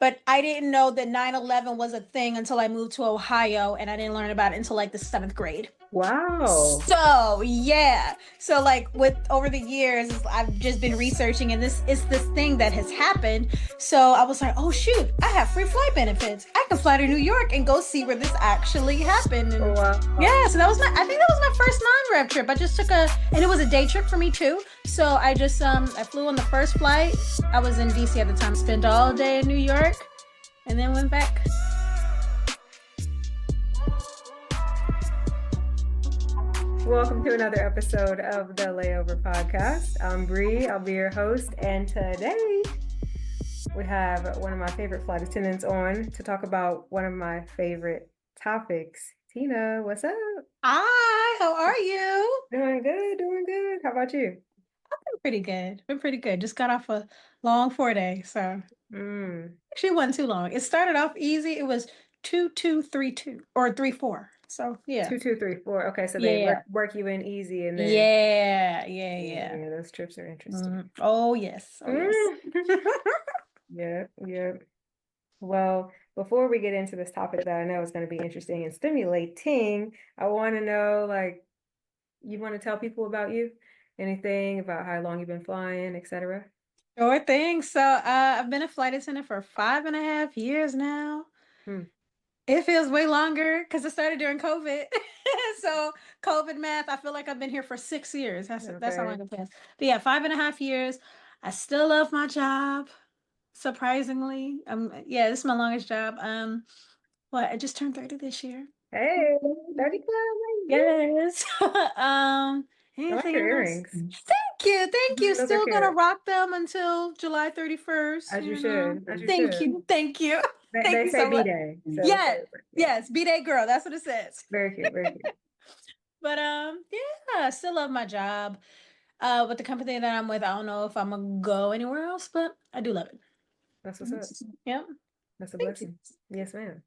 but I didn't know that 9/11 was a thing until I moved to Ohio, and I didn't learn about it until like the seventh grade. Wow. So yeah. So like with over the years, I've just been researching, and this is this thing that has happened. So I was like, oh shoot, I have free flight benefits. I can fly to New York and go see where this actually happened. And Wow. yeah, so that was I think that was my first non-rev trip. I just took and it was a day trip for me too. So I flew on the first flight. I was in DC at the time, spent all day in New York, and then went back. Welcome to another episode of the Layover Podcast. I'm Bree. I'll be your host, and today we have one of my favorite flight attendants on to talk about one of my favorite topics. Tina, what's up? Hi, how are you? Doing good, doing good. How about you? Pretty good. Been pretty good. Just got off a long 4 day, so Mm, actually wasn't too long. It started off easy. It was 2-2-3-2 or 3-4. So yeah, 2234. Okay, so they yeah, work you in easy, and then yeah. yeah, those trips are interesting. Oh yes, oh yes. Mm. Yeah, yeah. Well, before we get into this topic that I know is going to be interesting and stimulating, I want to know, like, you want to tell people about you? Anything about how long you've been flying, etc.? Sure thing. So I've been a flight attendant for 5.5 years now. Hmm. It feels way longer because it started during COVID. So COVID math, I feel like I've been here for 6 years. That's how Okay. long it feels. But yeah, 5.5 years. I still love my job, surprisingly. Yeah, this is my longest job. I just turned 30 this year. Hey, 30 Club, Yes. I like Anything your else? earrings. Thank you. Thank you. Those are Still gonna cute. rock them until July 31st, As you you know. should. As you Thank should. you. Thank you. They Thank you say so much. B-Day. So Yes, yeah. yes, B-Day girl. That's what it says. Very cute. Very cute. But yeah, I still love my job. With the company that I'm with, I don't know if I'm gonna go anywhere else, but I do love it. That's what's up. Yep. That's a Thank you. blessing. Yes, ma'am.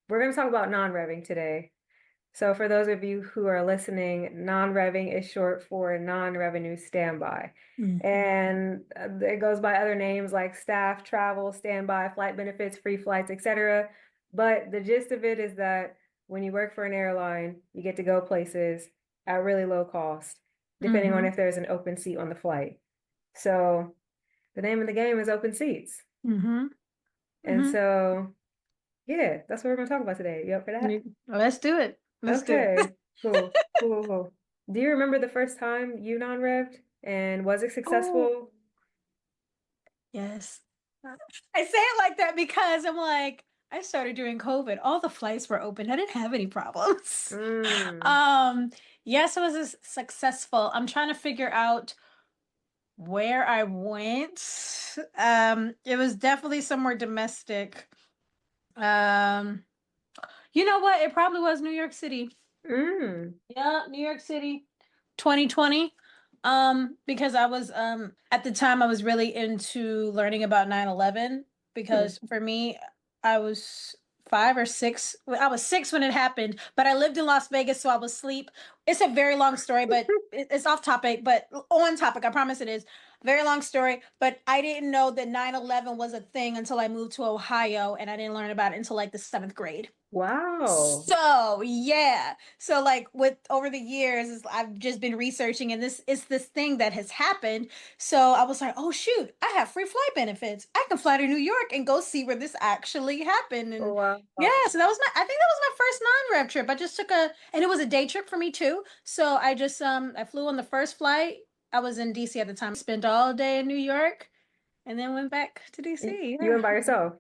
We're going to talk about non-revving today. So for those of you who are listening, non-revving is short for non-revenue standby. And it goes by other names like staff, travel, standby, flight benefits, free flights, etc. But the gist of it is that when you work for an airline, you get to go places at really low cost, depending on Mm-hmm. if there's an open seat on the flight. So the name of the game is open seats. Mm-hmm. And Mm-hmm. so, yeah, that's what we're going to talk about today. You up for that? Let's do it. Let's do it. Okay, cool, cool, cool. Do you remember the first time you non-revved and was it Oh, successful? yes. I say it like that because I'm like, I started during COVID. All the flights were open. I didn't have any problems. Mm, Um, yes, it was successful. I'm trying to figure out where I went. It was definitely somewhere domestic. Um, you know what? It probably was New York City. mm, Yeah, New York City, 2020. Because I was at the time I was really into learning about 9/11 mm. because for me, I was 5 or 6. I was 6 when it happened, but I lived in Las Vegas, so I was asleep. It's a very long story, but it's off topic, but on topic. I promise it is. Very long story, but I didn't know that 9/11 was a thing until I moved to Ohio, and I didn't learn about it until like the seventh grade. Wow. So yeah. So like with over the years, I've just been researching, and this is this thing that has happened. So I was like, oh shoot, I have free flight benefits. I can fly to New York and go see where this actually happened. And Wow. yeah, so that was I think that was my first non-rev trip. I just took and it was a day trip for me too. So I flew on the first flight. I was in DC at the time, spent all day in New York, and then went back to DC. You Yeah. went by yourself?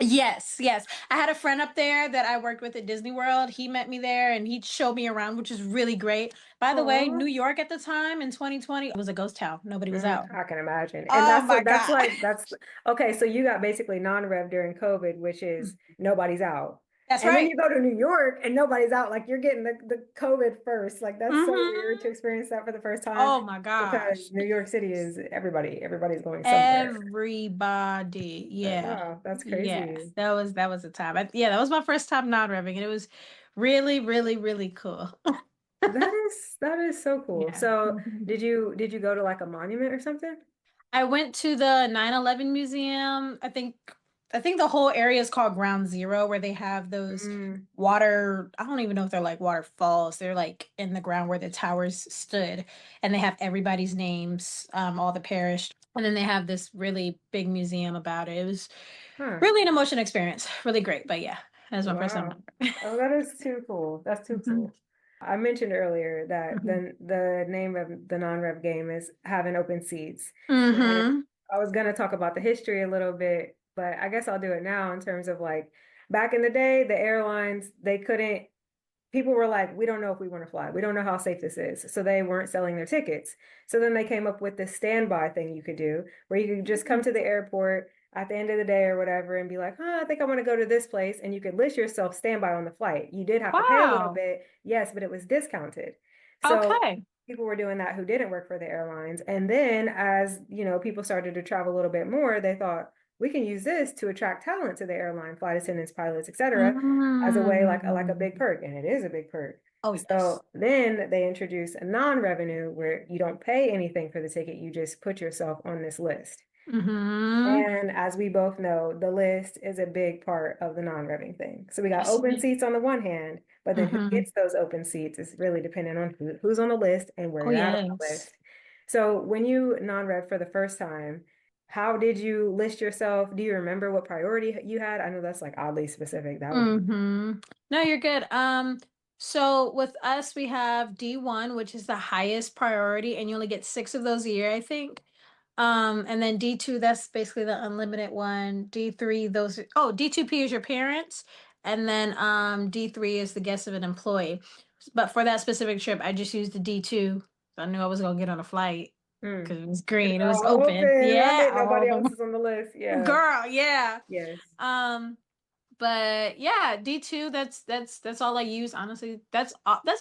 Yes, yes. I had a friend up there that I worked with at Disney World. He met me there and he showed me around, which is really great. By the way, Oh, New York at the time in 2020 was a ghost town. Nobody was out. I can imagine. And Oh my that's God. like that's okay, so you got basically non-rev during COVID, which is nobody's out. That's And then right. you go to New York and nobody's out. Like you're getting the COVID first. Like that's so weird to Hmm. experience that for the first time Oh my because gosh. New York City is everybody's going somewhere. Everybody. Yeah. Wow, that's Yeah. crazy. That was a time. Yeah, that was my first time non-revving and it was really, really, really cool. That is so cool. Yeah. So did you go to like a monument or something? I went to the 9/11 museum. I think I think the whole area is called Ground Zero, where they have those Mm, water. I don't even know if they're like waterfalls. They're like in the ground where the towers stood, and they have everybody's names, all the parish, and then they have this really big museum about it. It was huh. really an emotional experience, really great. But yeah, that's my first time. Wow. Oh, that is too cool. That's too Hmm. cool. I mentioned earlier that Hmm. the name of the non-rev game is having open seats. And Hmm. I was gonna talk about the history a little bit, but I guess I'll do it now in terms of like back in the day, the airlines, they couldn't people were like, we don't know if we want to fly. We don't know how safe this is. So they weren't selling their tickets. So then they came up with this standby thing you could do where you could just come to the airport at the end of the day or whatever and be like, I think I want to go to this place. And you could list yourself standby on the flight. You did have to pay a little Wow. bit, yes, but it was discounted. So Okay. people were doing that who didn't work for the airlines. And then as, people started to travel a little bit more, they thought, we can use this to attract talent to the airline, flight attendants, pilots, etc as a way like a big Mm. perk, and it is a big perk. Oh yes. So then they introduce a non-revenue where you don't pay anything for the ticket, you just put yourself on this list. Hmm. And as we both know, the list is a big part of the non-revving thing. So we got Yes. open seats on the one hand, but then who Hmm. gets those open seats is really dependent on who's on the list and where Oh you're at on the yes. list. So when you non-rev for the first time, how did you list yourself? Do you remember what priority you had? I know that's like oddly specific. That would be. No, you're good. So with us, we have D1, which is the highest priority, and you only get six of those a year, I think. And then D2, that's basically the unlimited one. D3, D2P is your parents, and then D3 is the guest of an employee. But for that specific trip, I just used the D2. I knew I was gonna get on a flight Mm. because it was green, it was All open. open. I Yeah, think all nobody of else them. is on the list. Yeah. Girl, yeah. Yes. Um, but yeah, D2, that's all I use, honestly. That's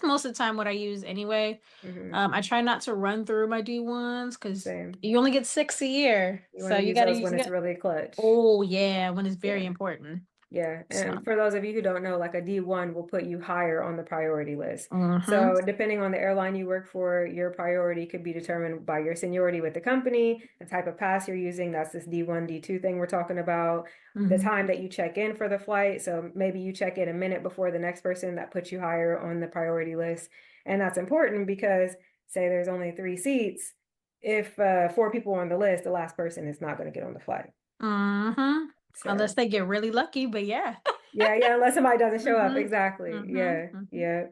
most of the time what I use anyway. Hmm. I try not to run through my D1s because Same. you only get six a year. You want So to you use gotta those use when it's it. really clutch. Oh yeah, when it's very Yeah. important. Yeah, So and for those of you who don't know, like a D1 will put you higher on the priority list. mm-hmm. So depending on the airline you work for, your priority could be determined by your seniority with the company, the type of pass you're using. That's this D1, D2 thing we're talking about. The Mm-hmm. time that you check in for the flight. So maybe you check in a minute before the next person, that puts you higher on the priority list. And that's important because say there's only three seats, if four people are on the list, the last person is not going to get on the flight. Mm-hmm. Unless So they get really lucky, but yeah. yeah, yeah, unless somebody doesn't show up. Mm-hmm. Exactly. Mm-hmm. Yeah, Mm-hmm. yeah.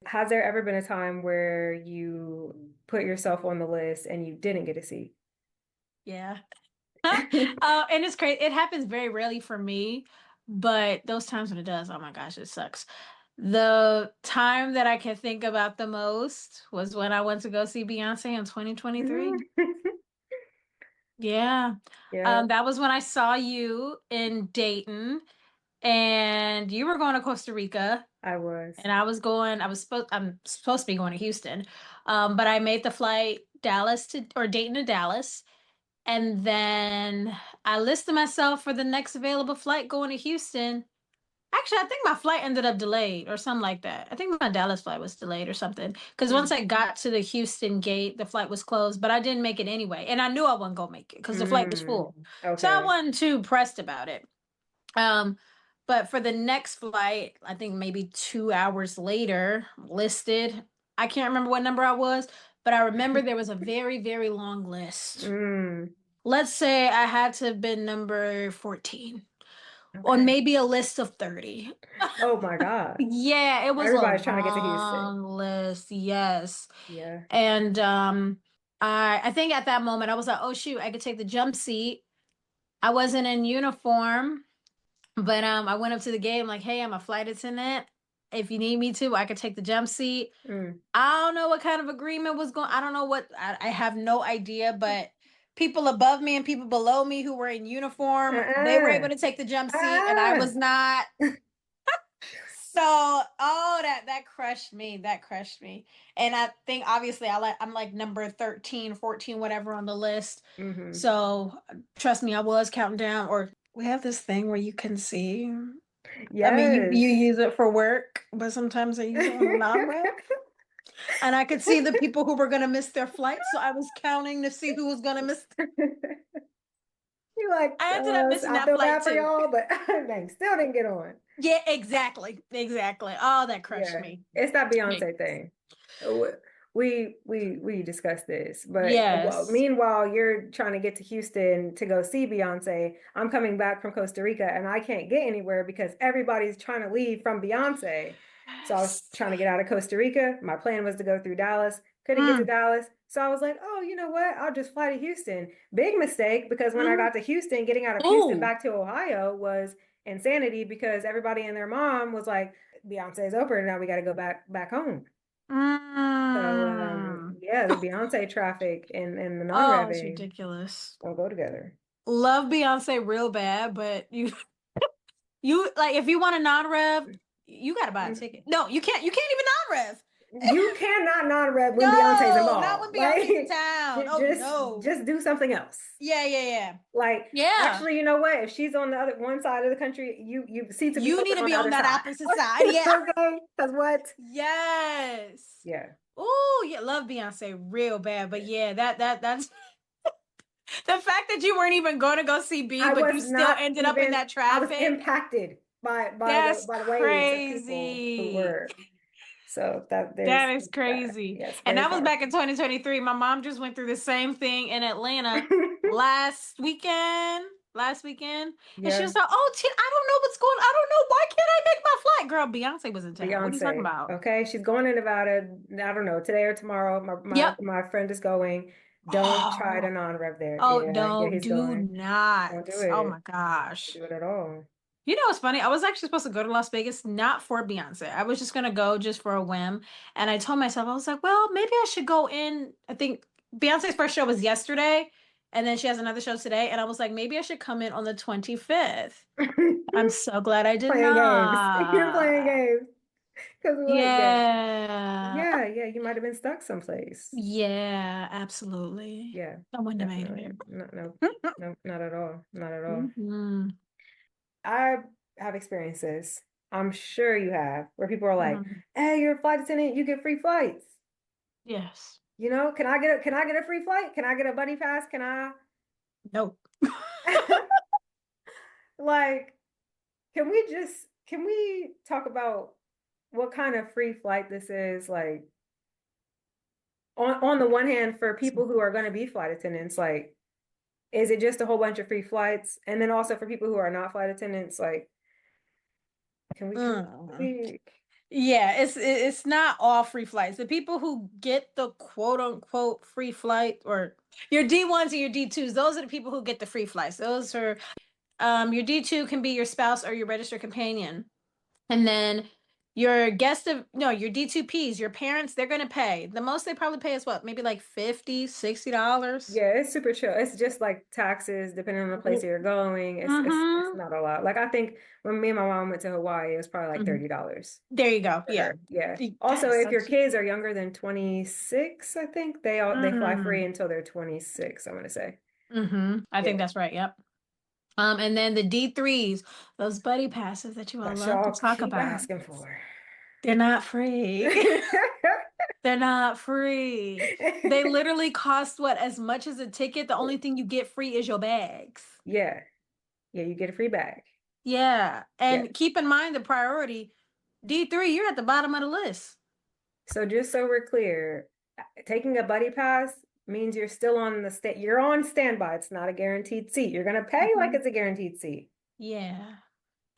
Has there ever been a time where you put yourself on the list and you didn't get a seat? Yeah. And it's crazy. It happens very rarely for me, but those times when it does, oh my gosh, it sucks. The time that I can think about the most was when I went to go see Beyonce in 2023. Yeah. Yeah, That was when I saw you in Dayton and you were going to Costa Rica I was. and I'm supposed to be going to Houston. But I made the flight Dayton to Dallas. And then I listed myself for the next available flight going to Houston. Actually, I think my flight ended up delayed or something like that. I think my Dallas flight was delayed or something. Because once Mm. I got to the Houston gate, the flight was closed, but I didn't make it anyway. And I knew I wasn't gonna make it because the flight was Mm. full. So I Okay. wasn't too pressed about it. Um, but for the next flight, I think maybe 2 hours later, listed. I can't remember what number I was, but I remember there was a very, very long list. Mm. Let's say I had to have been number 14 or Okay. maybe a list of 30. Oh my God. Yeah, it was a Everybody's trying to get to Houston. long list. Yes. Yeah. And I think at that moment I was like, "Oh shoot, I could take the jump seat." I wasn't in uniform, but I went up to the gate. I'm like, "Hey, I'm a flight attendant. If you need me to, I could take the jump seat." Mm. I don't know what kind of agreement was going. I don't know I have no idea, but people above me and people below me who were in uniform, they were able Uh-uh. to take the jump seat, and I Ah. was not. So, oh, that crushed me. That crushed me. And I think obviously I'm like number 13, 14, whatever on the list. Hmm. So, trust me, I was counting down or we have this thing where you can see. I mean, you Yes. use it for work, but sometimes I use it on a non-rev. And I could see the people who were going to miss their flight, so I was counting to see who was going to miss. You're like, I ended up missing I that feel flight bad for too. y'all, but dang, still didn't get on. Yeah, exactly. Exactly. Oh, that crushed Yeah, me. it's that Me. Beyonce thing. Uh, we discussed this, but well, Yes. meanwhile, you're trying to get to Houston to go see Beyonce. I'm coming back from Costa Rica, and I can't get anywhere because everybody's trying to leave from Beyonce. So I was Yes. trying to get out of Costa Rica. My plan was to go through Dallas. Couldn't get to Mm, Dallas, so I was like, oh, you know what? I'll just fly to Houston. Big mistake because when I mm. got to Houston, getting out of Houston Ooh. back to Ohio was insanity because everybody and their mom was like, Beyonce's over, now we got to go back home. So Mm. yeah, the Beyonce traffic and the Oh, it's non-revving ridiculous. don't go together. Love Beyonce real bad, but you like if you want a non-rev, you gotta buy a ticket. No, you can't. You can't even non-rev. You cannot non-rev when Beyonce's No, not involved. when Like Beyonce's in town. Oh just no. just do something else. Yeah, yeah, yeah. Like Yeah. actually, you know what? If she's on the other one side of the country, you seats will be You need open to on be the on other that side. opposite side. Yeah. Okay, because what? Yes. Yeah, Oh, yeah, love Beyonce real bad. But yeah, that's the fact that you weren't even going to go see B, I but was you still not ended up in even. that I was traffic. impacted That's by the waves of people who crazy. were. So that That there's is crazy. yes, And very that was back in powerful. 2023. My mom just went through the same thing in Atlanta last weekend. Last weekend. And she Yeah, was like, oh, I don't know what's going on. I don't know. Why can't I make my flight? Girl, Beyonce was in town. What are you talking Beyonce. about? Okay, she's going to Nevada. I don't know, today or tomorrow. Yep. My friend is going. Don't try to Oh, non-rev there. oh, Yeah, yeah, no, he's do going. not. Don't do Oh my it. Don't gosh. do it at all. You know what's funny? I was actually supposed to go to Las Vegas not for Beyonce. I was just gonna go just for a whim. And I told myself, I was like, well, maybe I should go in. I think Beyonce's first show was yesterday, and then she has another show today. And I was like, maybe I should come in on the 25th. I'm so glad I did Playing games. You're playing not. games. Because what? Yeah. Yeah. Yeah, you might have been stuck someplace. Yeah, absolutely. Yeah, I wouldn't have made definitely. No, no, it. no, not at all. Not at all. Hmm. I have experiences. I'm sure you have, where people are like, Hmm. "Hey, you're a flight attendant. You get free flights. Yes. You know, can I get a free flight? Can I get a buddy pass? Can I Nope. like can we talk about what kind of free flight this is? Like on the one hand, for people who are going to be flight attendants, like is it just a whole bunch of free flights? And then also for people who are not flight attendants, like can Mm. we Yeah, it's not all free flights. The people who get the quote unquote free flight or your D1s and your D2s, those are the people who get the free flights. Those are your D2 can be your spouse or your registered companion. And then your guest of no, your D2Ps, your parents, they're gonna pay. The most they probably pay is what, maybe like 50, $60. Yeah, it's super chill. It's just like taxes, depending on the place that you're going. It's Mm-hmm. not a lot. Like I think when me and my mom went to Hawaii, it was probably like Hmm. $30 There you go. for Yeah. her. Yeah. That Also, is if so your cheap. kids are younger than 26, I think they fly free Mm. until they're 26, I'm gonna say. Mm-hmm. I think Yeah. that's right. Yep. And then the D3s, those buddy passes that you all That love to y'all talk keep about. asking for. They're not free. They're not free. They literally cost what, as much as a ticket? The only thing you get free is your bags. Yeah. Yeah, you get a free bag. Yeah. Yeah. And keep in mind the priority. D3, you're at the bottom of the list. So just so we're clear, taking a buddy pass means you're still on the you're on standby. It's not a guaranteed seat. You're gonna pay like Mhm. it's a guaranteed seat. Yeah.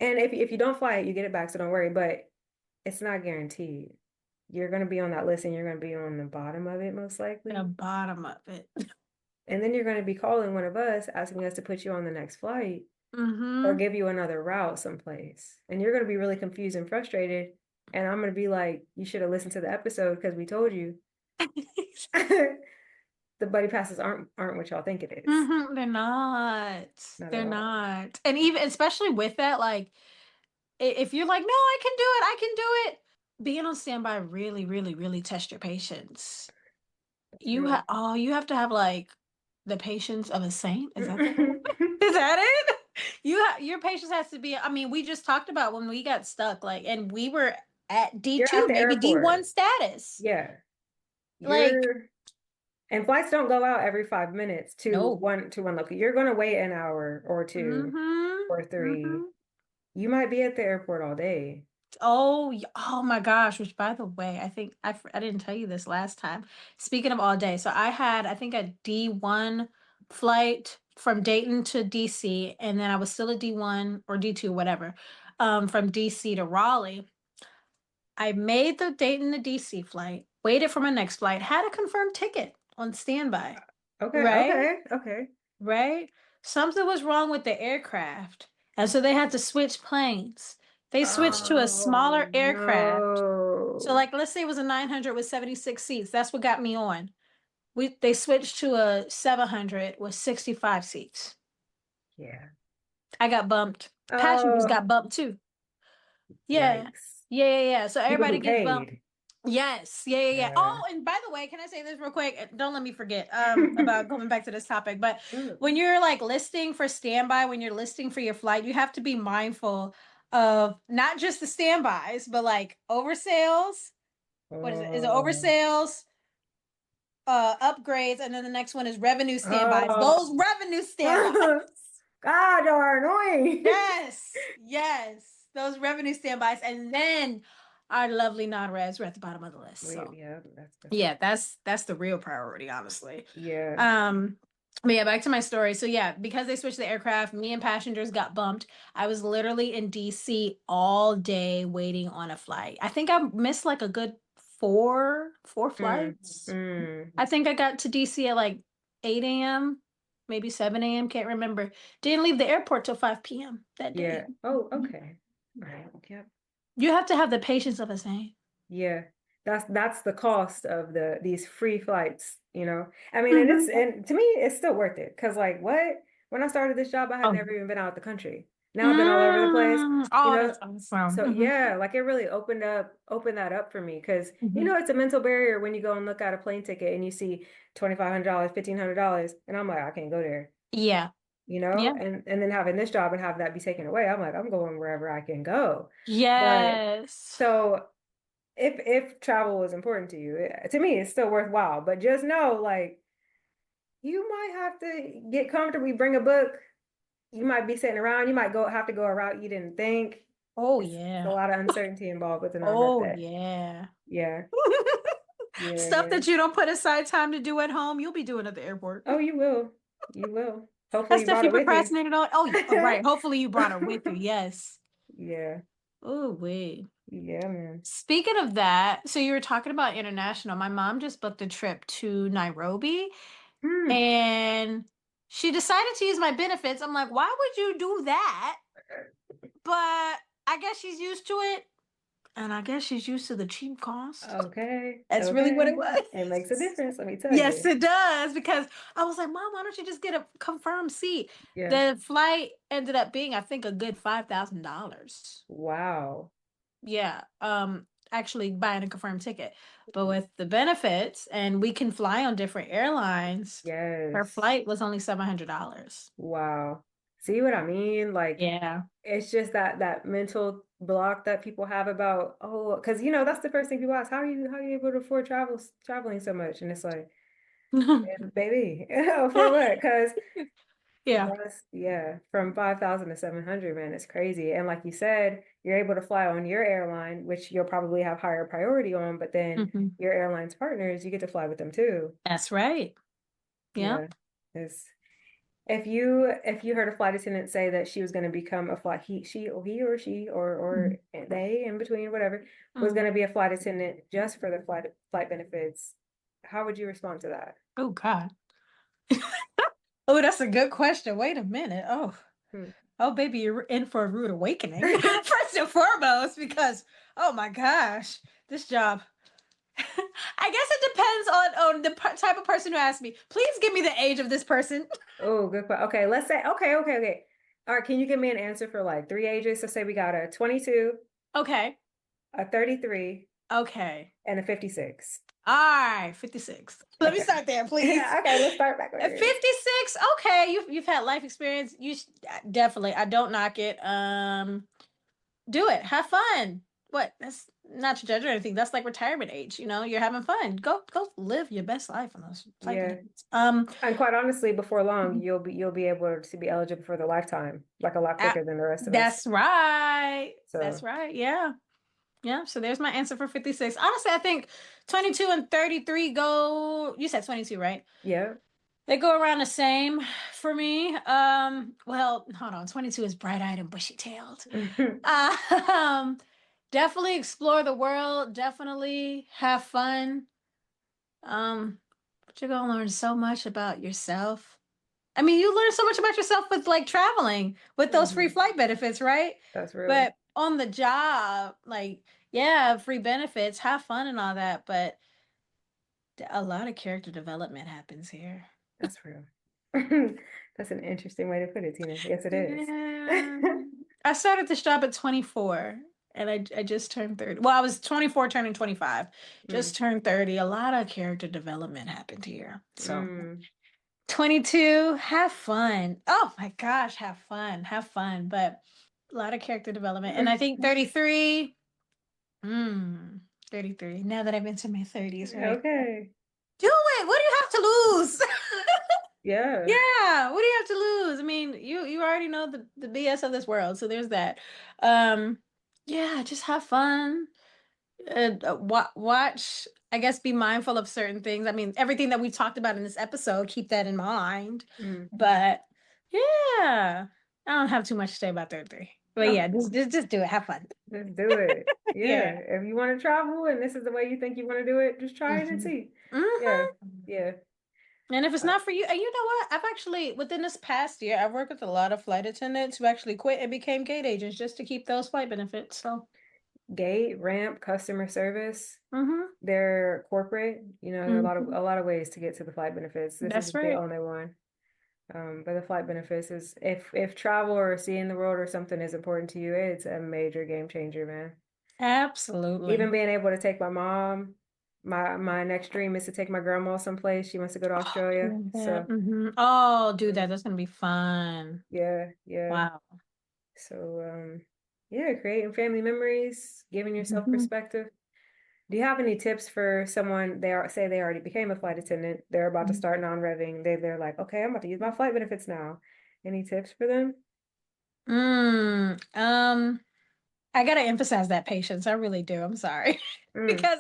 And if you don't fly it, you get it back, so don't worry. But it's not guaranteed. You're gonna be on that list and you're gonna be on the bottom of it most The likely. bottom of it. And then you're gonna be calling one of us asking us to put you on the next flight or Mm-hmm. give you another route someplace. And you're gonna be really confused and frustrated. And I'm gonna be like, you should have listened to the episode because we told you. The buddy passes aren't what y'all think it is. Mm-hmm. They're not. Not at They're all. not. And even especially with that, like if you're like, no, I can do it, I can do it. Being on standby really, really, really test your patience. That's real. You have to have like the patience of a saint. Is that the word? Is that it? Your patience has to be. I mean, we just talked about when we got stuck, like, and we were at You're at D2, the maybe D1 airport. status. Yeah. Like, You're And flights don't go out every 5 minutes No. to one location. You're gonna wait an hour or two Mm-hmm. or three. Mm-hmm. You might be at the airport all day. Oh, oh my gosh, which by the way, I think I didn't tell you this last time. Speaking of all day, so I had I think a D1 flight from Dayton to DC, and then I was still a D1 or D2, whatever, from DC to Raleigh. I made the Dayton to DC flight, waited for my next flight, had a confirmed ticket on standby, Okay, right? okay, okay. Right? Something was wrong with the aircraft. And so they had to switch planes. They switched to a Oh smaller aircraft. So no. like let's say it was a 900 with 76 seats. That's what got me on. They switched to a 700 with 65 seats. Yeah. I got bumped. Passengers Oh, got bumped too. Yeah. yikes. Yeah, yeah, yeah. So People everybody who gets bumped. paid. Yes. Yeah, yeah, yeah. Yeah. Oh, and by the way, can I say this real quick? Don't let me forget about going back to this topic. But Mm. when you're like listing for standby, when you're listing for your flight, you have to be mindful of not just the standbys, but like oversales. What is it? Is it Oh. oversales, upgrades, and then the next one is revenue standbys. Oh. Those revenue standbys. God, y'all are annoying. Yes, yes. Those revenue standbys. And then our lovely non-res were at the bottom of the list. Wait, So yeah, that's yeah, that's the real priority, honestly. yeah. Um, but yeah, back to my story. So yeah, because they switched the aircraft, me and passengers got bumped. I was literally in DC all day waiting on a flight. I think I missed like a good four Mm, flights. mm, I think I got to DC at like 8 a.m., maybe 7 a.m., can't remember. Didn't leave the airport till 5 p.m. that day. yeah. Oh, Mhm. okay. All right. Yep. You have to have the patience of a saint. Yeah, that's the cost of these free flights, you know. I mean, Mhm. and to me, it's still worth it because like what? When I started this job, I had Oh. never even been out the country. Now I've been all over the place, you Oh, know. that's awesome. So yeah, like it really opened that up for me because you Mhm. know it's a mental barrier when you go and look at a plane ticket and you see $2,500, $1,500, and I'm like, I can't go there, Yeah. you know. Yeah. And then having this job and have that be taken away, I'm like, I'm going wherever I can go. But Yes. so if travel was important to you, to me, it's still worthwhile. But just know, like, you might have to get comfortable. You bring a book, you might be sitting around, you might go have to go a route you didn't think. Oh It's a yeah. lot of uncertainty involved with the non-rep Oh that. yeah. Yeah, yeah, Stuff yeah. that you don't put aside time to do at home, you'll be doing at the airport. Oh, you will. You will. Hopefully That you stuff brought you it with you. procrastinated on. Oh, oh, right. Hopefully you brought her with you. Yes. Yeah, Oh, wait. yeah, man. Speaking of that, so you were talking about international. My mom just booked a trip to Nairobi Hmm. and she decided to use my benefits. I'm like, why would you do that? But I guess she's used to it. And I guess she's used to the cheap cost. Okay, That's really what it okay. was. It makes a difference, let me tell Yes, you. it does. Because I was like, Mom, why don't you just get a confirmed seat? Yeah. The flight ended up being, I think, a good $5,000. Wow. Yeah. Actually buying a confirmed ticket. But with the benefits, and we can fly on different airlines, her Yes. flight was only $700. Wow. See what I mean? Like Yeah. it's just that mental block that people have about, oh, because you know that's the first thing people ask, how are you able to afford traveling so much? And it's like, baby, for what? Because Yeah. that's yeah, from 5,000 to 700, man, it's crazy. And like you said, you're able to fly on your airline, which you'll probably have higher priority on, but then Mhm. your airline's partners, you get to fly with them too. That's right. Yeah. Yeah. It's if you heard a flight attendant say that she was going to become a flight he or she or Mhm. they in between whatever was Mm. going to be a flight attendant just for the flight benefits, how would you respond to that? Oh God. Oh, that's a good question. Wait a minute. Oh, Hmm. oh, baby, you're in for a rude awakening. First and foremost, because oh my gosh, this job. I guess it depends on the type of person who asked me. Please give me the age of this person. Oh, good question. Okay, let's say okay. All right, can you give me an answer for like three ages? So say we got a 22, Okay. a 33, Okay. and a 56. All right. 56. Let me Okay. start there, please. Okay, let's start At backwards. 56. Okay, you've had life experience. Definitely. I don't knock it. Do it. Have fun. what? That's not to judge or anything. That's like retirement age. You're having fun. Go live your best life on those flight Yeah. benefits. And quite honestly, before long, you'll be able to be eligible for the lifetime, like a lot Ah, quicker than the rest of us. that's right. That's So right. Yeah. Yeah. So there's my answer for 56. Honestly, I think 22 and 33 go. You said 22, right? yeah. They go around the same for me. Well, hold on. 22 is bright-eyed and bushy-tailed. Um, definitely explore the world. Definitely have fun. But you're gonna learn so much about yourself. I mean, you learn so much about yourself with like traveling with those free hmm flight benefits, right? That's real. But on the job, like, yeah, free benefits, have fun and all that, but a lot of character development happens here. That's real. That's an interesting way to put it, Tina. Yes, it is. Yeah. I started this job at 24 and I just turned 30. Well, I was 24 turning 25. Mm, Just turned 30. A lot of character development happened here. So mm. 22, have fun. Oh my gosh, have fun. Have fun. But a lot of character development. And I think 33, mm, 33. Now that I've entered my 30s, right? Okay. Do it. What do you have to lose? Yeah. Yeah, what do you have to lose? I mean, you already know the BS of this world, so there's that. Um, yeah, just have fun. Watch, I guess, be mindful of certain things. I mean, everything that we talked about in this episode, keep that in mind. Mm. But yeah, I don't have too much to say about 33. But No, yeah, just do it. Have fun. just do it. Yeah. Yeah. If you want to travel and this is the way you think you want to do it, just try it and hmm see. Yeah. hmm Yeah. And if it's Uh, not for you, and you know what? I've actually, within this past year, I've worked with a lot of flight attendants who actually quit and became gate agents just to keep those flight benefits. So, Gate, ramp, customer service, hmm they're corporate. There are hmm a lot of ways to get to the flight benefits. This That's isn't the right. only one. But the flight benefits is if travel or seeing the world or something is important to you, it's a major game changer, man. Even Absolutely. being able to take my mom, my next dream is to take my grandma someplace. She wants to go to Oh, I Australia. love that. So, Oh, do that. mm, That's gonna be fun. yeah, yeah. Wow. So, yeah, creating family memories, giving yourself hmm perspective. Do you have any tips for someone say they already became a flight attendant, they're about to start non-revving, they're like, okay, I'm about to use my flight benefits now. Any tips for them? Mm, I gotta emphasize that patience. I really do. I'm sorry. Mm, Because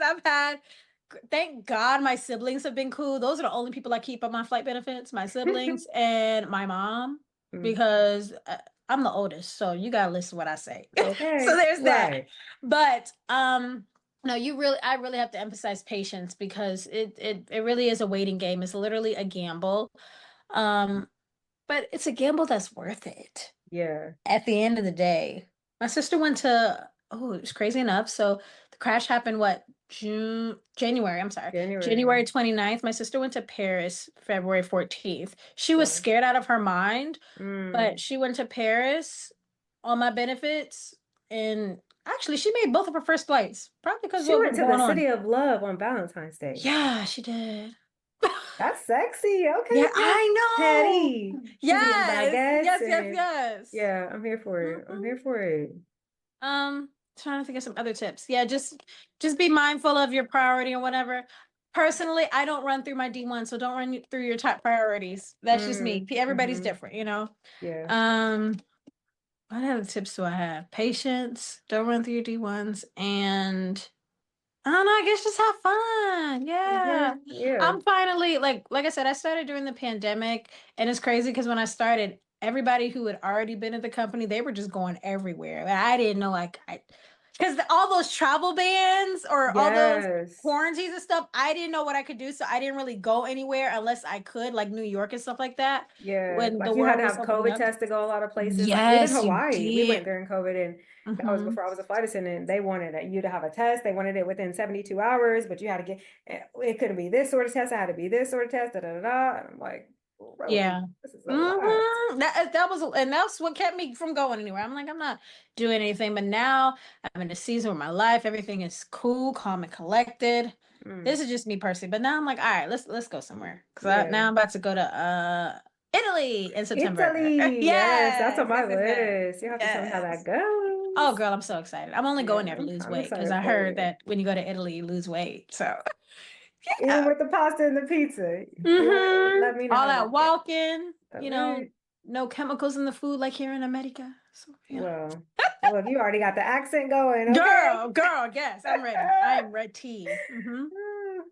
thank God my siblings have been cool. Those are the only people I keep on my flight benefits, my siblings and my mom, mm. because I'm the oldest. So you gotta listen to what I say. So Okay, there's that. right. But no, I really have to emphasize patience because it really is a waiting game. It's literally a gamble. Um, but it's a gamble that's worth it Yeah, at the end of the day. My sister went to, oh, it was crazy enough. So the crash happened what, January, I'm sorry, January. January 29th. My sister went to Paris February 14th. She was Wow. scared out of her mind, Mm. but she went to Paris on my benefits, and actually she made both of her first flights, probably because of She what went was to the going on. city of love on Valentine's Day. Yeah, she did. That's sexy. Okay, Yeah, girl. I know. Petty. She's getting Yes, baguettes yes, yes, and yes. yeah, I'm here for it. I'm Mhm. here for it. Trying to think of some other tips. Yeah, just be mindful of your priority or whatever. Personally, I don't run through my D1, so don't run through your top priorities. That's just me. Mm, Everybody's mm-hmm. different, you know. Yeah. Um, what other tips do I have? Patience, don't run through your D1s, and I don't know, I guess just have fun. Yeah. Yeah. Yeah. I'm finally like I said, I started during the pandemic, and it's crazy because when I started, everybody who had already been at the company, they were just going everywhere. Like, I didn't know like I because all those travel bans or all those Yes. quarantines and stuff, I didn't know what I could do. So I didn't really go anywhere unless I could, like New York and stuff like that, Yeah, when the like you had world to was have opening COVID up. tests to go a lot of places. Like even Yes, you Hawaii, we went did. during COVID, and that was hmm before I was a flight attendant. They wanted you to have a test. They wanted it within 72 hours, but you had to get it couldn't be this sort of test. It had to be this sort of test. Da da da. Da. And I'm like, really? Yeah. This is a lot. That was, and that's what kept me from going anywhere. I'm like, I'm not doing anything. But now I'm in a season where my life, everything is cool, calm, and collected. Mm, This is just me personally. But now I'm like, all right, let's go somewhere. yeah. Now I'm about to go to Italy in September. Italy, yes, that's Yes, on my yes, yes, yes. list. You have to tell me how that Yes. goes. Oh, girl, I'm so excited. I'm only Yeah, going there to lose I'm weight because excited I for heard you. that when you go to Italy, you lose weight. So, Even yeah. with the pasta and the pizza, let me know All how that that goes. walking, Okay. no chemicals in the food like here in America. So, yeah. Well, look, you already got the accent going, okay? Girl, yes, I'm ready. I am ready.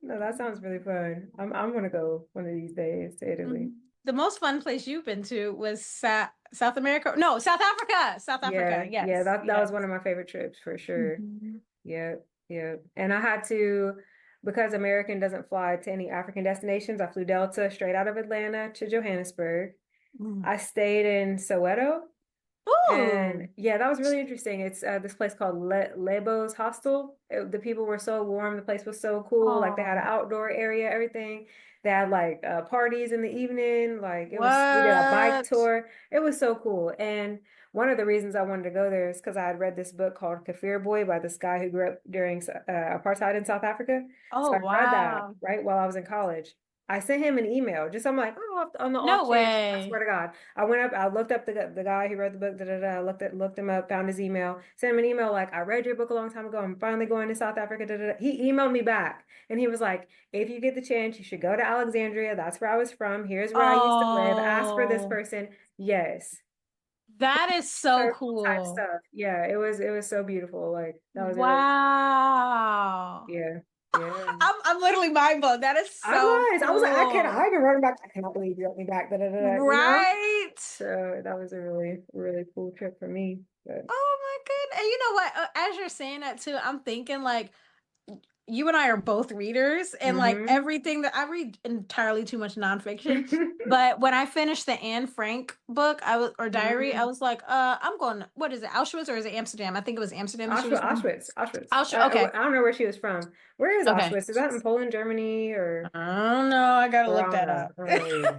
No, that sounds really fun. I'm gonna go one of these days to Italy. The most fun place you've been to was South America. No, South Africa. South Africa. Yeah, Yes, that was yes. one of my favorite trips for sure. Mhm. Yeah, yeah. And I had to, because American doesn't fly to any African destinations, I flew Delta straight out of Atlanta to Johannesburg. Mm. I stayed in Soweto. And Ooh. yeah, that was really interesting. It's this place called Lebo's Hostel. The people were so warm. The place was so cool. Like they had an Oh, outdoor area, everything. They had like parties in the evening. Like we did a bike what? tour. It was so cool. And one of the reasons I wanted to go there is because I had read this book called Kafir Boy by this guy who grew up during apartheid in South Africa. So Oh, I read that wow. right while I was in college. I sent him an email. Just I'm like, oh, on the No off chance. I way. swear to God. I went up, I looked up the guy who wrote the book, da, da, da, looked him up, found his email, sent him an email like, I read your book a long time ago. I'm finally going to South Africa. Da, da, da. He emailed me back and he was like, if you get the chance, you should go to Alexandria. That's where I was from. Here's where I used to live. Ask for this Oh, person. Yes. that is so Circle type cool. stuff. Yeah, it was so beautiful. Like that was really, Wow. yeah. Yeah. I'm literally mind blown. That is so I was like, I cool. even wrote him back. I cannot believe you wrote me back. Da, da, da, da, you know? Right? So that was a really, really cool trip for me. But Oh my goodness. And you know what? As you're saying that too, I'm thinking like you and I are both readers, and like hmm everything that I read entirely too much nonfiction. But when I finished the Anne Frank book, I was or diary, I hmm was like, I'm going, what is it, Auschwitz or is it Amsterdam? I think it was Amsterdam that she was from. Auschwitz. Auschwitz, okay. I don't know where she was from. Where is Okay. Auschwitz? Is that in Poland, Germany, or I don't know. I gotta look that Toronto? up. Yeah.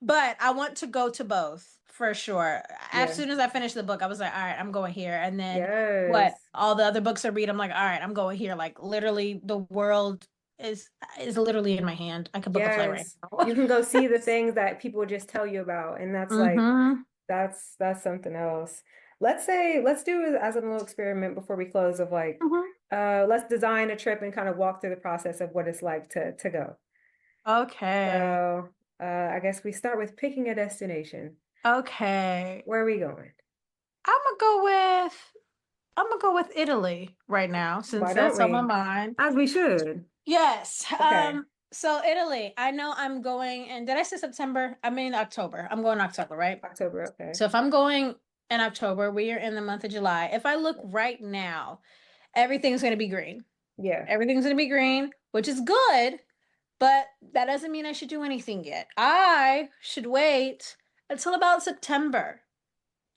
But I want to go to both for sure. As Yeah. soon as I finished the book, I was like, all right, I'm going here. And then what? Yes. All the other books I read, I'm like, all right, I'm going here. Like literally the world is is literally in my hand. I could book a flight right Yes. now. You can go see the things that people just tell you about, and that's like Mm-hmm. that's something else. Let's do it as a little experiment before we close of like Mm-hmm. let's design a trip and kind of walk through the process of what it's like to go. Okay. So I guess we start with picking a destination. Okay. Where are we going? I'm gonna go with I'm gonna go with Italy right now since Why don't that's on my we? mind. As we should. Yes. Okay. So Italy, I know I'm going, and did I say September? I mean October. I'm going October, right? October, okay. So if I'm going in October, we are in the month of July. If I look right now, everything's going to be green. Yeah. Everything's going to be green, which is good, but that doesn't mean I should do anything yet. I should wait until about September.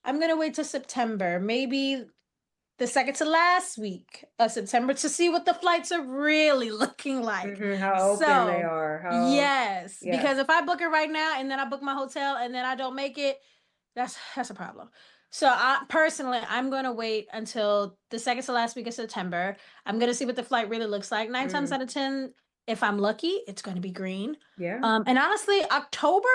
I'm going to wait till September, maybe the second to last week of September to see what the flights are really looking like. How open they So, are. How yes, yeah. because if I book it right now and then I book my hotel and then I don't make it, that's a problem. So I personally, I'm going to wait until the second to last week of September. I'm going to see what the flight really looks like. Nine times Mm, out of 10, if I'm lucky, it's going to be green. yeah. And honestly, October,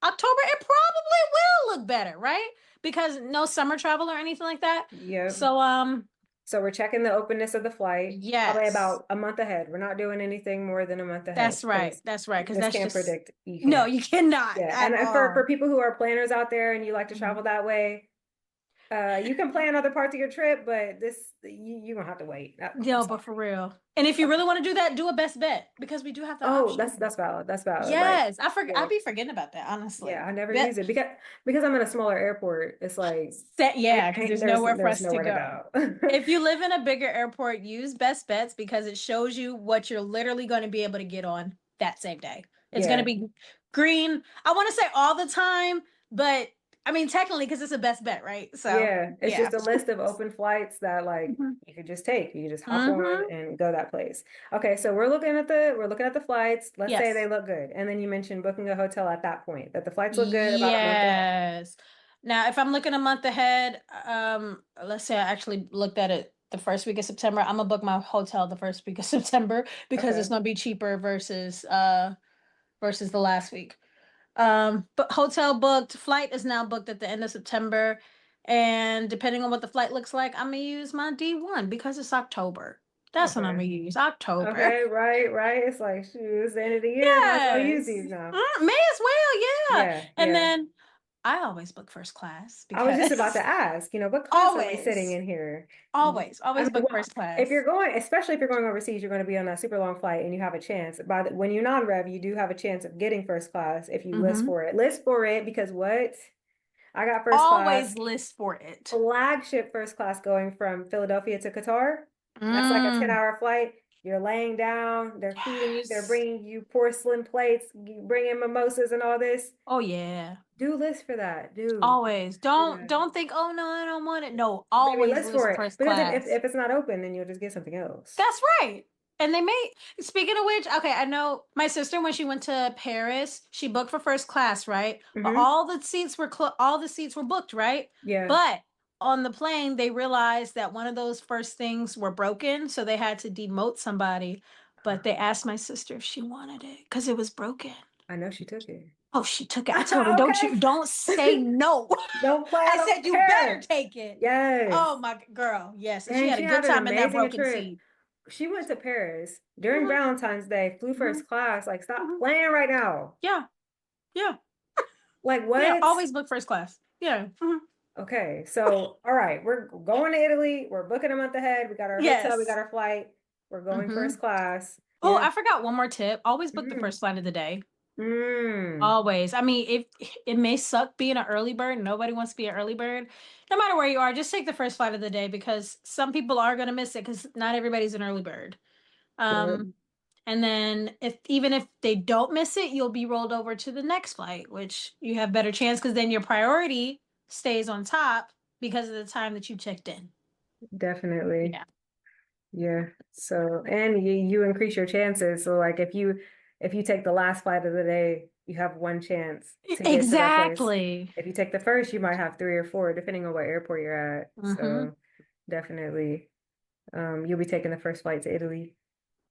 it probably will look better, right? Because no summer travel or anything like that. Yep. So, So we're checking the openness of the flight probably yes, about a month ahead. We're not doing anything more than a month ahead that's right. because That's right. you Because just that's can't just, predict. You no, can't. you cannot Yeah. at And for all. people who are planners out there and you like to Mhm. travel that way, you can plan other parts of your trip, but you're gonna have to wait. I'm No, sorry. but for real. And if you really want to do that, do a best bet because we do have the Oh, option. that's valid. That's valid. Like, Yes, I yeah, be forgetting about that, yeah. honestly. I never use That it because I'm in a smaller airport. It's like set, yeah, because there's nowhere for there's us to nowhere to go. go. If you live in a bigger airport, use best bets because it shows you what you're literally going to be able to get on that same day. It's going to Yeah, be green. I want to say all the time, but I mean technically because it's a best bet, right? So yeah. It's yeah. just a list of open flights that like Mm-hmm. you could just take. You just hop on Mm-hmm. and go that place. Okay, so we're looking at the flights. Let's say they Yes. look good, and then you mentioned booking a hotel at that point. That the flights look good about a month ahead. Yes. Now, if I'm looking a month ahead, let's say I actually looked at it the first week of September, I'm gonna book my hotel the first week of September because it's Okay. gonna be cheaper versus the last week. But hotel booked, flight is now booked at the end of September. And depending on what the flight looks like, I'm gonna use my D1 because it's October. That's what I'm Okay. gonna use. October. Okay, right. It's like, shoot, it's the end of the year. Might as well use Yes. these now. May as well, yeah. Yeah, And yeah. then I always book first class I was just about to because ask, what class are we sitting always, in here? I always mean, book well, first if you're class. going, especially if you're going overseas, you're going to be on a super long flight and you have a chance. When you're non-rev, you do have a chance of getting first class if you list Hmm. for it. List for it because what? I got first class, Always list for it. flagship first class going from Philadelphia to Qatar. That's like a Mm, 10-hour flight. You're laying down, they're feeding you, they're yes. bringing you porcelain plates, you bring in mimosas and all this. Oh yeah. Do list for that. Always. Do Don't that. don't think, oh no, I don't want it. No, Baby, always list for list it. first Because class. if it's not open, then you'll just get something else. That's right. And they may, speaking of which, okay, I know my sister when she went to Paris, she booked for first class, right? But Mm-hmm. all the seats were booked, right? Yeah. But on the plane, they realized that one of those first things were broken, so they had to demote somebody. But they asked my sister if she wanted it because it was broken. I know she took it. Oh, she took it. I told her, don't say Okay. no. Don't play I out of said, you better care. take it. Yes. Oh my girl, yes. And she Dang, had a she good had an time in that amazing broken trip. seat. She went to Paris during Hmm. Valentine's Day, flew Hmm. first class. Like, stop Hmm. playing right now. Yeah, yeah, Like, yeah. what? Always book first class. Yeah. Mhm. Okay, so all right, we're going to Italy. We're booking a month ahead. We got our hotel, we got Yes. our flight. We're going Hmm. first class. Oh, You're I forgot one more tip. Always book the mm, first flight of the day. mm, Always. I mean, if it may suck being an early bird, nobody wants to be an early bird. No matter where you are, just take the first flight of the day because some people are going to miss it because not everybody's an early bird. yep, Um, and then if even if they don't miss it, you'll be rolled over to the next flight, which you have better chance because then your priority stays on top because of the time that you checked in. definitely. Yeah. Yeah. So, and you increase your chances. So like if you take the last flight of the day, you have one chance to get to that place. Exactly. If you take the first, you might have three or four, depending on what airport you're at. Mm-hmm. So definitely, you'll be taking the first flight to Italy.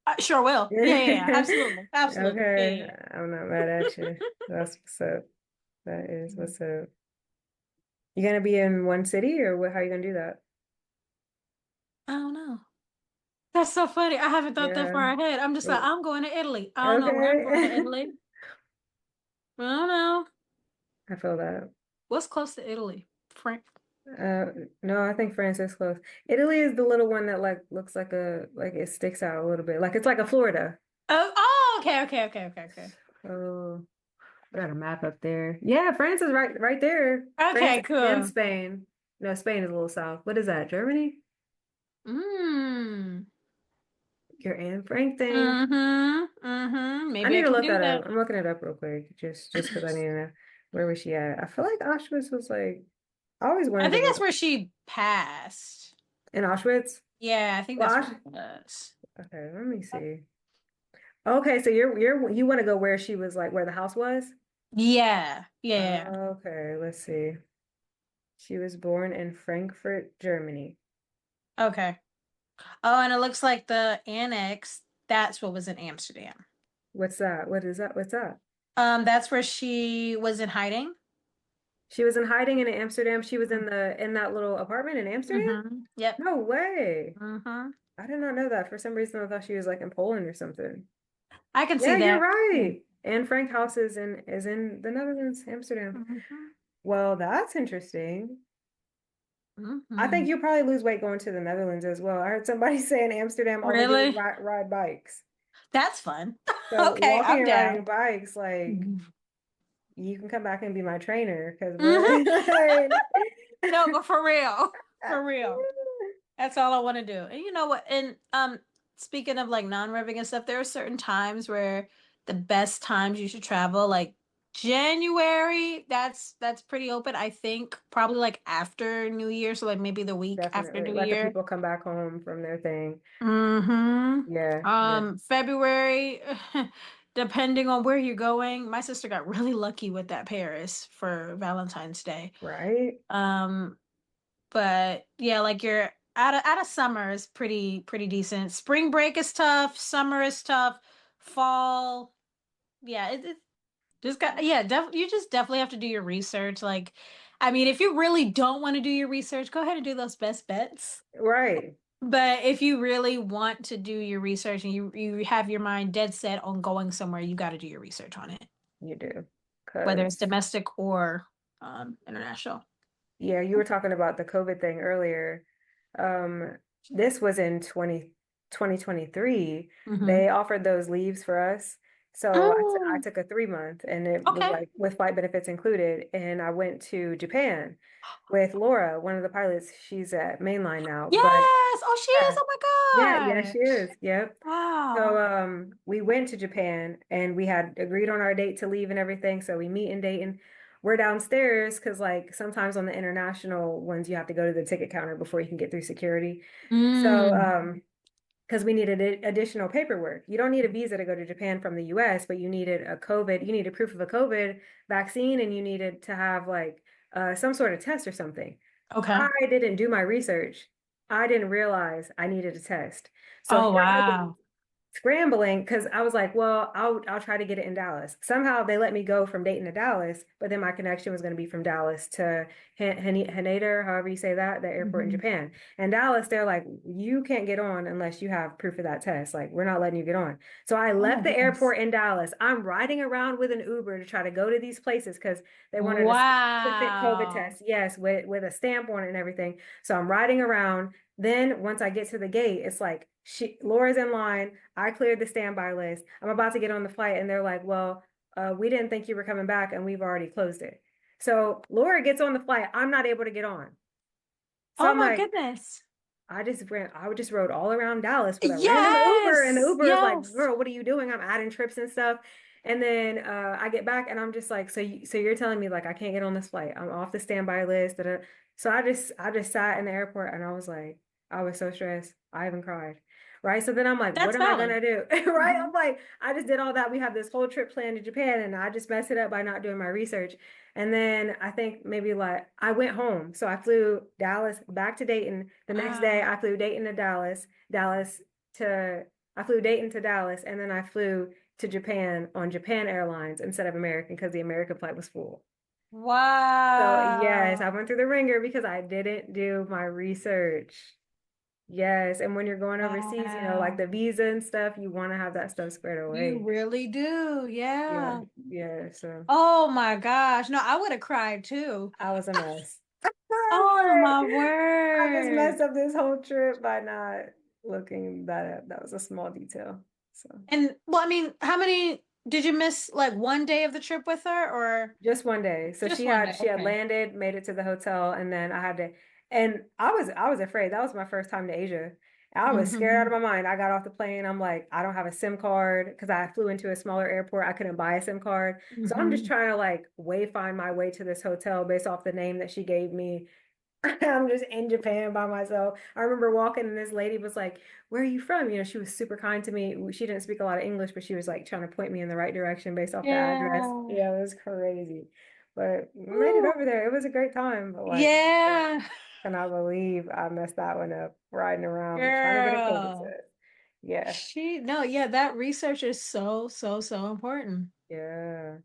I sure will. Yeah, yeah, yeah. Absolutely. Absolutely. Yeah, Okay, yeah, I'm not mad at you. That's what's up. That is yeah. what's up. You gonna be in one city or what, how you gonna do that? I don't know. That's so funny. I haven't thought that Yeah. far ahead. I'm just like, Oh, I'm going to Italy. I don't know where I'm going to okay. Italy. I don't know. I feel that. What's close to Italy? Frank. Uh, no, I think France is close. Italy is the little one that like looks like like it sticks out a little bit. Like it's like a Florida. Oh, okay, okay, okay, okay, okay. Oh, I got a map up there. Yeah, France is right there. France Okay, and cool. Spain. No, Spain is a little south. What is that? Germany? Mm. You're in Frankfurt. Mm-hmm. Mm-hmm. I Maybe need I to can look do that up. that. I'm looking it up real quick, just because I need to know where was she at. I feel like Auschwitz was like I always I wanted to think go that's where she passed. in Auschwitz. Yeah, I think Well, that's where it was. okay, let me see. Okay, so you want to go where she was like where the house was? Yeah, yeah. Okay, let's see. She was born in Frankfurt, Germany. Okay. Oh, and it looks like the annex, that's what was in Amsterdam. What's that? What is that? What's that? That's where she was in hiding. She was in hiding in Amsterdam. She was Mm-hmm. in that little apartment in Amsterdam? Mm-hmm. Yep. No way. Mm-hmm. I did not know that. For some reason, I thought she was like in Poland or something. I can see Yeah, you're that. Yeah. right. Anne Frank house is in the Netherlands, Amsterdam. Mm-hmm. Well, that's interesting. I think Mm-hmm. you'll probably lose weight going to the Netherlands as well. I heard somebody say in Amsterdam all they do is Really? ride bikes. That's fun. So Okay, walking I'm and riding down. bikes, like Mhm. you can come back and be my trainer because Mhm. what? No, but for real, for real. That's all I want to do. And you know what? And speaking of like non-revving and stuff, there are certain times where the best times you should travel, like January, that's pretty open. I think probably like after New Year, so like maybe the week after Definitely. New Let the Year. people come back home from their thing. Mm-hmm. Yeah, yeah. February, depending on where you're going. My sister got really lucky with that Paris for Valentine's Day. Right? Um, but yeah, like you're out of summer is pretty decent. Spring break is tough. Summer is tough. Fall, yeah, it just got yeah. You just definitely have to do your research. Like, I mean, if you really don't want to do your research, go ahead and do those best bets. Right. But if you really want to do your research and you have your mind dead set on going somewhere, you got to do your research on it, You do. whether it's Because, domestic or international. yeah, you were talking about the COVID thing earlier. Um, this was in 2023. Hmm. They offered those leaves for us. So I Oh, took a 3 month and it was okay. like with flight benefits included. And I went to Japan with Laura, one of the pilots. She's at mainline now, but Yes. Oh, she is. yeah, yeah, Oh she my gosh. is. Yep. So Wow. we went to Japan and we had agreed on our date to leave and everything. So we meet in Dayton. We're downstairs because like sometimes on the international ones you have to go to the ticket counter before you can get through security. So Mm. because we needed additional paperwork. You don't need a visa to go to Japan from the US, but you needed proof of a COVID vaccine and you needed to have like some sort of test or something. Okay. I didn't do my research. I didn't realize I needed a test. So Oh here I wow. scrambling because I was like, well, I'll try to get it in Dallas. Somehow they let me go from Dayton to Dallas, but then my connection was going to be from Dallas to Haneda, however you say that, the airport in Hmm. Japan. And Dallas, they're like, you can't get on unless you have proof of that test. Like, we're not letting you get on. So I Oh my left the goodness. airport in Dallas. I'm riding around with an Uber to try to go to these places because they wanted a specific COVID Wow. test, yes, with a stamp on it and everything. So I'm riding around. Then once I get to the gate, it's like Laura's in line. I cleared the standby list. I'm about to get on the flight, and they're like, "Well, we didn't think you were coming back, and we've already closed it." So Laura gets on the flight. I'm not able to get on. So Oh I'm my like, goodness. I just rode all around Dallas with a random Uber, and the Yes. Uber is like, Yes. "Girl, what are you doing?" I'm adding trips and stuff. And then I get back, and I'm just like, so you're telling me like I can't get on this flight? I'm off the standby list." Da, da. So I just sat in the airport, and I was like, I was so stressed. I even cried. Right. So then I'm like, what That's am I valid. gonna do? Right. Hmm. I'm like, I just did all that. We have this whole trip planned to Japan, and I just messed it up by not doing my research. And then I think maybe like I went home. So I flew Dallas back to Dayton. The next day Wow. I flew Dayton to Dallas, to I flew Dayton to Dallas, and then I flew to Japan on Japan Airlines instead of American because the American flight was full. So yes, I Wow. went through the ringer because I didn't do my research. Yes, and when you're going overseas, like Wow. the visa and stuff, you want to have that stuff squared You away. really do. Yeah, Yeah. yeah. So Oh my gosh. No, I would have cried too. I was a mess. Oh my I just word. messed up this whole trip by not looking that up. That was a small detail. So And well, I mean, how many did you miss like one day of the trip with her or just one day. So just one day? she had Okay. landed, made it to the hotel, and then I had to and I was afraid. That was my first time to Asia. I was scared out of Hmm. my mind. I got off the plane. I'm like, I don't have a SIM card because I flew into a smaller airport. I couldn't buy a SIM card. So I'm just Hmm. trying to like find my way to this hotel based off the name that she gave me. I'm just in Japan by myself. I remember walking and this lady was like, "Where are you from?" She was super kind to me. She didn't speak a lot of English, but she was like trying to point me in the right direction based off the address. Yeah. Yeah, it was crazy. But we made it Ooh. over there. It was a great time. But like, man, Yeah. cannot believe I messed that one up riding around trying to get a COVID Girl. test. Yeah. No, yeah, that research is so, so, so important. Yeah.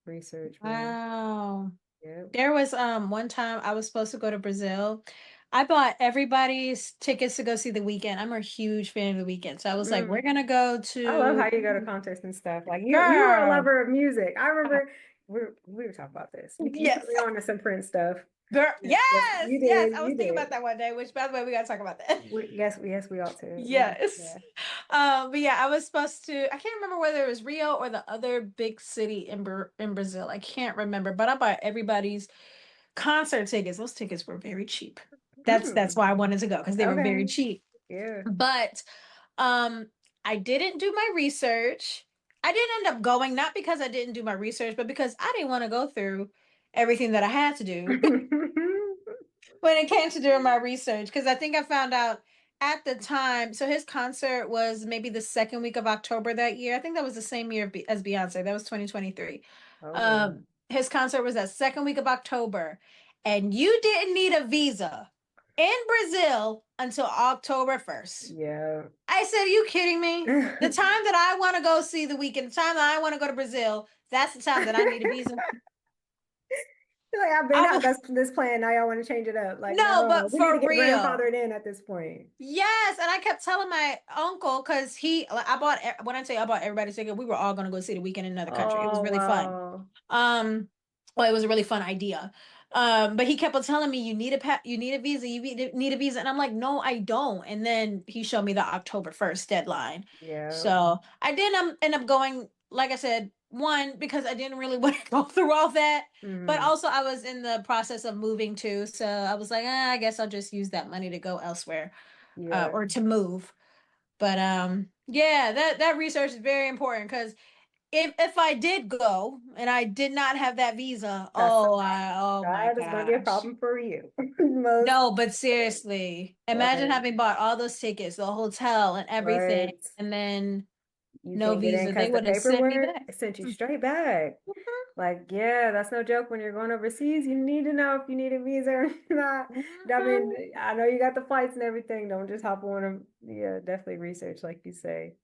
Research, man. Wow. Yep. There was one time I was supposed to go to Brazil. I bought everybody's tickets to go see The Weekend. I'm a huge fan of The Weekend. So I was like, we're Mm. gonna go I love how to you go to concerts and stuff. Like you were a girl. lover of music. I remember we were talking about this. You put Yes. me on to some Prince stuff. Girl. Yes, yes, Yes. you Yes. did. I was You thinking about did. that one day, which by the way, we gotta talk about that. Yes, we ought to. Yes. Yeah. But yeah, I was supposed to, I can't remember whether it was Rio or the other big city in Brazil. I can't remember, but I bought everybody's concert tickets. Those tickets were very cheap. That's Hmm. why I wanted to go because they were very Okay. cheap. Yeah. But um I didn't do my research. I didn't end up going not because I didn't do my research, but because I didn't want to go through everything that I had to do when it came to doing my research because I think I found out at the time. So his concert was maybe the second week of October that year. I think that was the same year as Beyonce. That was 2023. Oh, His concert was that second week of October, and you didn't need a visa in Brazil until October 1st. yeah. I said, are you kidding me? The time that I want to go see the weekend, the time that I want to go to Brazil, that's the time that I need a visa. Like, I've been I had was this plan. Now y'all want to change it up. Like, no, no, but we need to for get real. grandfathered in at this point. Yes, and I kept telling my uncle because I bought when I say I bought everybody ticket, we were all gonna go see the weekend in another country. It was Oh, really fun. wow. Um, well, it was a really fun idea. But he kept on telling me you need a visa, need a visa, and I'm like, no, I don't. And then he showed me the October 1st deadline. Yeah. So I did end up going, like I said, one because I didn't really want to go through all that, but Hmm. also I was in the process of moving too, so I was like, I guess I'll just use that money to go elsewhere, Yeah. or to move. But yeah, that research is very important because if I did go and I did not have that visa, That's oh my that is going to be a gosh. problem for you. Most No, but seriously, imagine like having bought all those tickets, the hotel and everything, what and then you no can't get in visa. They because the would have sent me paperwork back. sent you straight back. Like, yeah, that's no joke. When you're going overseas, you need to know if you need a visa or not. I mean, Mhm. I know you got the flights and everything. Don't just hop on them. Yeah, definitely research, like you say.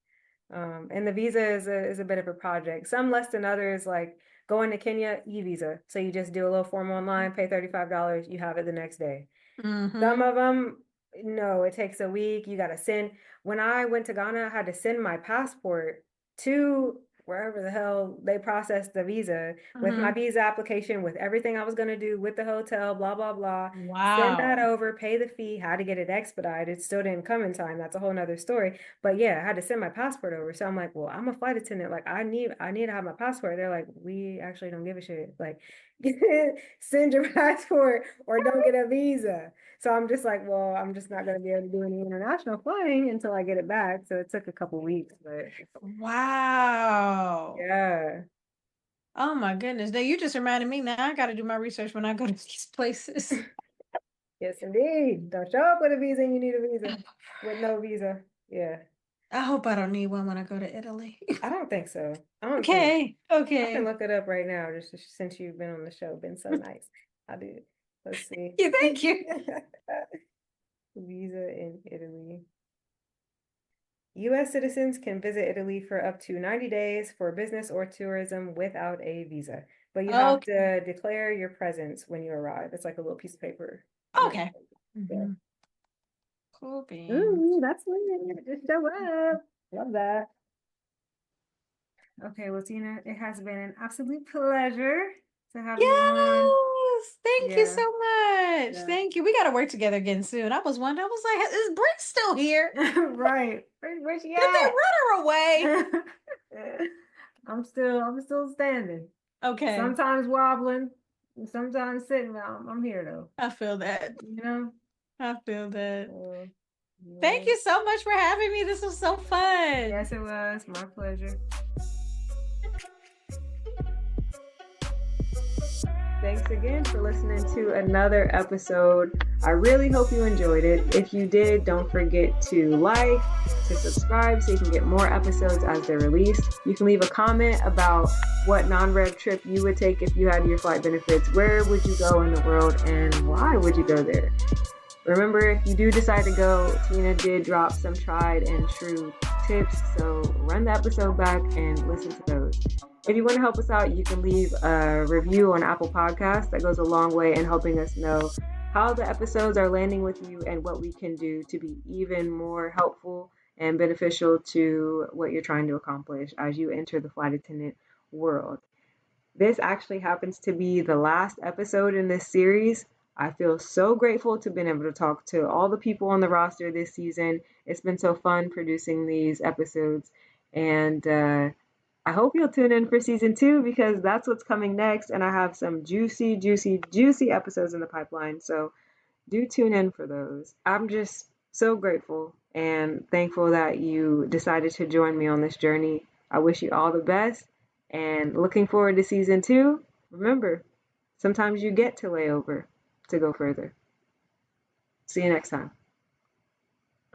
And the visa is a bit of a project. Some less than others, like going to Kenya, e-visa. So you just do a little form online, pay $35, you have it the next day. Some Mhm. of them, no, it takes a week. You got to send. When I went to Ghana, I had to send my passport to wherever the hell they processed the visa with my Mhm. visa application, with everything I was going to do with the hotel, blah, blah, blah. Send that Wow. over, pay the fee, had to get it expedited. Still didn't come in time. That's a whole nother story. But yeah, I had to send my passport over. So I'm like, well, I'm a flight attendant. Like, I need to have my passport. They're like, we actually don't give a shit. Like, send your passport or don't get a visa. So I'm just like, well, I'm just not going to be able to do any international flying until I get it back. So it took a couple weeks, but Wow. yeah. Oh my goodness. Now you just reminded me. Now I got to do my research when I go to these places. Yes, indeed. Don't show up with a visa and you need a visa with no visa. Yeah. I hope I don't need one when I go to Italy. I don't think so. I don't think Okay. I can Okay. look it up right now just since you've been on the show. Been so nice. I did. Let's see. Yeah, thank you. Visa in Italy. U.S. citizens can visit Italy for up to 90 days for business or tourism without a visa, but you have Okay. to declare your presence when you arrive. It's like a little piece of paper. Okay. Yeah. Hmm. Cool beans. Ooh, that's weird. Just show up. Love that. Okay, well, Tina, it has been an absolute pleasure to have you on. Yes. Thank you Yeah, so much. yeah. Thank you. We got to work together again soon. I was wondering, I was like, is Brit still here? Right. Where's she Did they at? run her away? I'm still standing. Okay. Sometimes wobbling, sometimes sitting. I'm here though. I feel that. You know? I feel that. So, Thank yeah. you so much for having me. This was so fun. Yes, it was. My pleasure. Thanks again for listening to another episode. I really hope you enjoyed it. If you did, don't forget to like, to subscribe so you can get more episodes as they're released. You can leave a comment about what non-rev trip you would take if you had your flight benefits. Where would you go in the world and why would you go there? Remember, if you do decide to go, Tina did drop some tried and true tips, so run the episode back and listen to those. If you want to help us out, you can leave a review on Apple Podcasts. That goes a long way in helping us know how the episodes are landing with you and what we can do to be even more helpful and beneficial to what you're trying to accomplish as you enter the flight attendant world. This actually happens to be the last episode in this series. I feel so grateful to have been able to talk to all the people on the roster this season. It's been so fun producing these episodes. And I hope you'll tune in for season 2 because that's what's coming next. And I have some juicy, juicy, juicy episodes in the pipeline. So do tune in for those. I'm just so grateful and thankful that you decided to join me on this journey. I wish you all the best and looking forward to season 2. Remember, sometimes you get to lay over to go further. See you next time.